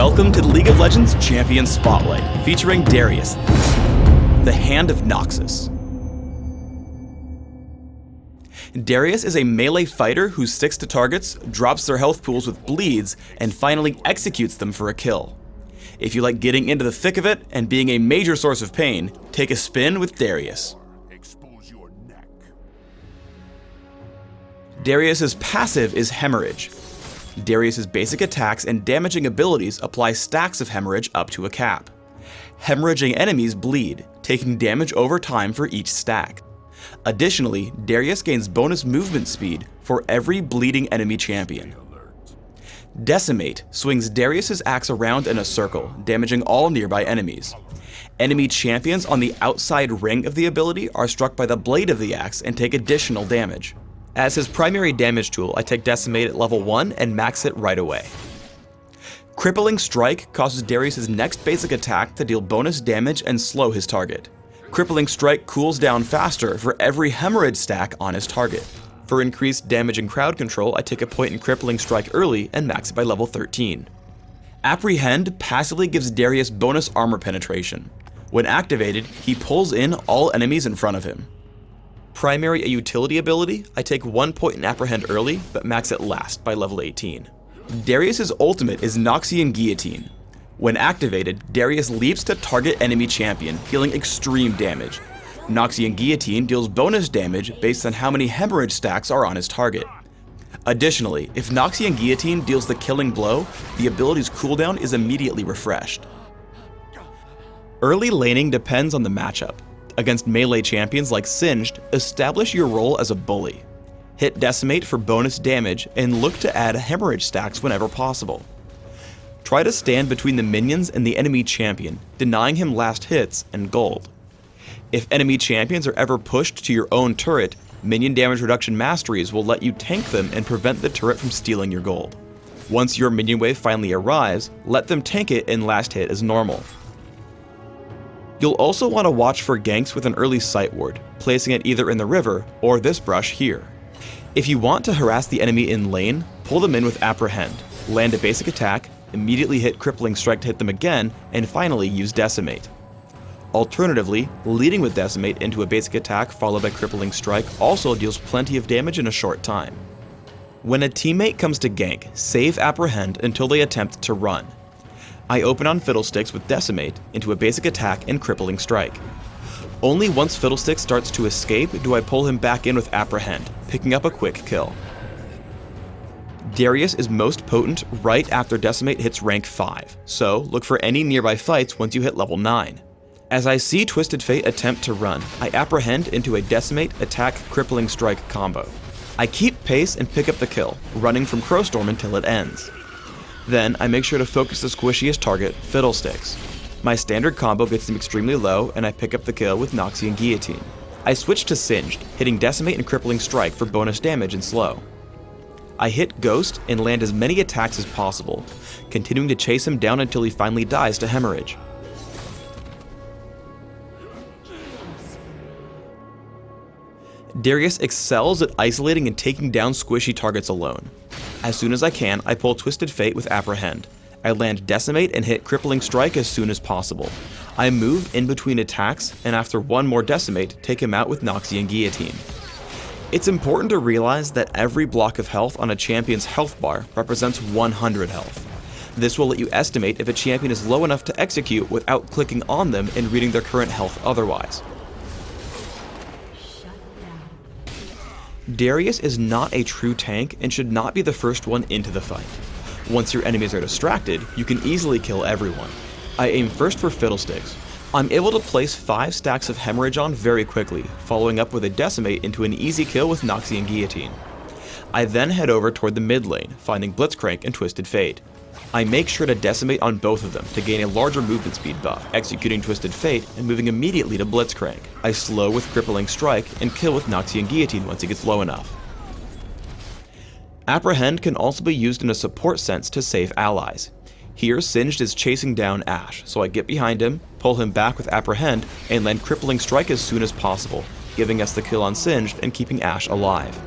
Welcome to the League of Legends Champion Spotlight, featuring Darius, the Hand of Noxus. Darius is a melee fighter who sticks to targets, drops their health pools with bleeds, and finally executes them for a kill. If you like getting into the thick of it and being a major source of pain, take a spin with Darius. Darius's passive is Hemorrhage. Darius's basic attacks and damaging abilities apply stacks of hemorrhage up to a cap. Hemorrhaging enemies bleed, taking damage over time for each stack. Additionally, Darius gains bonus movement speed for every bleeding enemy champion. Decimate swings Darius's axe around in a circle, damaging all nearby enemies. Enemy champions on the outside ring of the ability are struck by the blade of the axe and take additional damage. As his primary damage tool, I take Decimate at level 1 and max it right away. Crippling Strike causes Darius's next basic attack to deal bonus damage and slow his target. Crippling Strike cools down faster for every hemorrhage stack on his target. For increased damage and crowd control, I take a point in Crippling Strike early and max it by level 13. Apprehend passively gives Darius bonus armor penetration. When activated, he pulls in all enemies in front of him. Primary a utility ability, I take 1 point in Apprehend early, but max it last by level 18. Darius's ultimate is Noxian Guillotine. When activated, Darius leaps to target enemy champion, dealing extreme damage. Noxian Guillotine deals bonus damage based on how many hemorrhage stacks are on his target. Additionally, if Noxian Guillotine deals the killing blow, the ability's cooldown is immediately refreshed. Early laning depends on the matchup. Against melee champions like Singed, establish your role as a bully. Hit Decimate for bonus damage and look to add hemorrhage stacks whenever possible. Try to stand between the minions and the enemy champion, denying him last hits and gold. If enemy champions are ever pushed to your own turret, minion damage reduction masteries will let you tank them and prevent the turret from stealing your gold. Once your minion wave finally arrives, let them tank it and last hit as normal. You'll also want to watch for ganks with an early sight ward, placing it either in the river or this brush here. If you want to harass the enemy in lane, pull them in with Apprehend, land a basic attack, immediately hit Crippling Strike to hit them again, and finally use Decimate. Alternatively, leading with Decimate into a basic attack followed by Crippling Strike also deals plenty of damage in a short time. When a teammate comes to gank, save Apprehend until they attempt to run. I open on Fiddlesticks with Decimate into a basic attack and Crippling Strike. Only once Fiddlesticks starts to escape do I pull him back in with Apprehend, picking up a quick kill. Darius is most potent right after Decimate hits rank 5, so look for any nearby fights once you hit level 9. As I see Twisted Fate attempt to run, I Apprehend into a Decimate attack Crippling Strike combo. I keep pace and pick up the kill, running from Crowstorm until it ends. Then, I make sure to focus the squishiest target, Fiddlesticks. My standard combo gets him extremely low, and I pick up the kill with Noxian Guillotine. I switch to Singed, hitting Decimate and Crippling Strike for bonus damage and slow. I hit Ghost and land as many attacks as possible, continuing to chase him down until he finally dies to hemorrhage. Darius excels at isolating and taking down squishy targets alone. As soon as I can, I pull Twisted Fate with Apprehend. I land Decimate and hit Crippling Strike as soon as possible. I move in between attacks, and after one more Decimate, take him out with Noxian Guillotine. It's important to realize that every block of health on a champion's health bar represents 100 health. This will let you estimate if a champion is low enough to execute without clicking on them and reading their current health otherwise. Darius is not a true tank and should not be the first one into the fight. Once your enemies are distracted, you can easily kill everyone. I aim first for Fiddlesticks. I'm able to place 5 stacks of hemorrhage on very quickly, following up with a Decimate into an easy kill with Noxian Guillotine. I then head over toward the mid lane, finding Blitzcrank and Twisted Fate. I make sure to Decimate on both of them to gain a larger movement speed buff, executing Twisted Fate and moving immediately to Blitzcrank. I slow with Crippling Strike and kill with Noxian Guillotine once he gets low enough. Apprehend can also be used in a support sense to save allies. Here, Singed is chasing down Ashe, so I get behind him, pull him back with Apprehend, and land Crippling Strike as soon as possible, giving us the kill on Singed and keeping Ashe alive.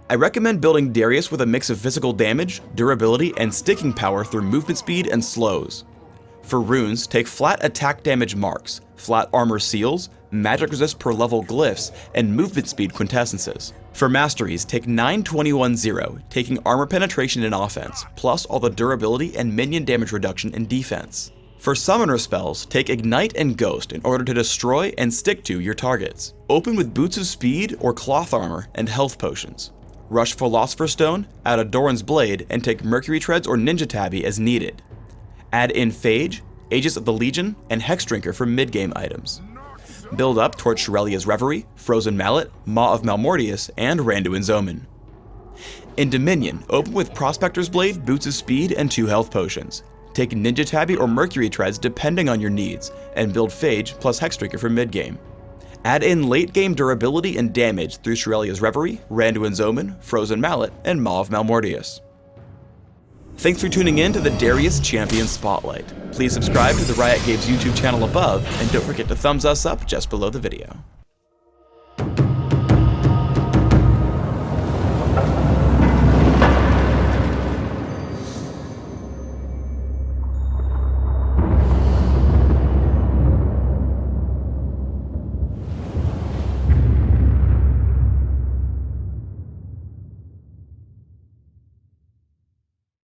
I recommend building Darius with a mix of physical damage, durability, and sticking power through movement speed and slows. For runes, take flat attack damage marks, flat armor seals, magic resist per level glyphs, and movement speed quintessences. For masteries, take 9-21-0, taking armor penetration and offense, plus all the durability and minion damage reduction in defense. For summoner spells, take Ignite and Ghost in order to destroy and stick to your targets. Open with Boots of Speed or Cloth Armor and Health Potions. Rush Philosopher's Stone, add a Doran's Blade, and take Mercury Treads or Ninja Tabby as needed. Add in Phage, Aegis of the Legion, and Hex Drinker for mid-game items. Build up towards Shirelia's Reverie, Frozen Mallet, Maw of Malmortius, and Randuin's Omen. In Dominion, open with Prospector's Blade, Boots of Speed, and 2 health potions. Take Ninja Tabby or Mercury Treads depending on your needs, and build Phage plus Hex Drinker for mid-game. Add in late-game durability and damage through Shirelia's Reverie, Randuin's Omen, Frozen Mallet, and Maw of Malmortius. Thanks for tuning in to the Darius Champion Spotlight. Please subscribe to the Riot Games YouTube channel above, and don't forget to thumbs us up just below the video.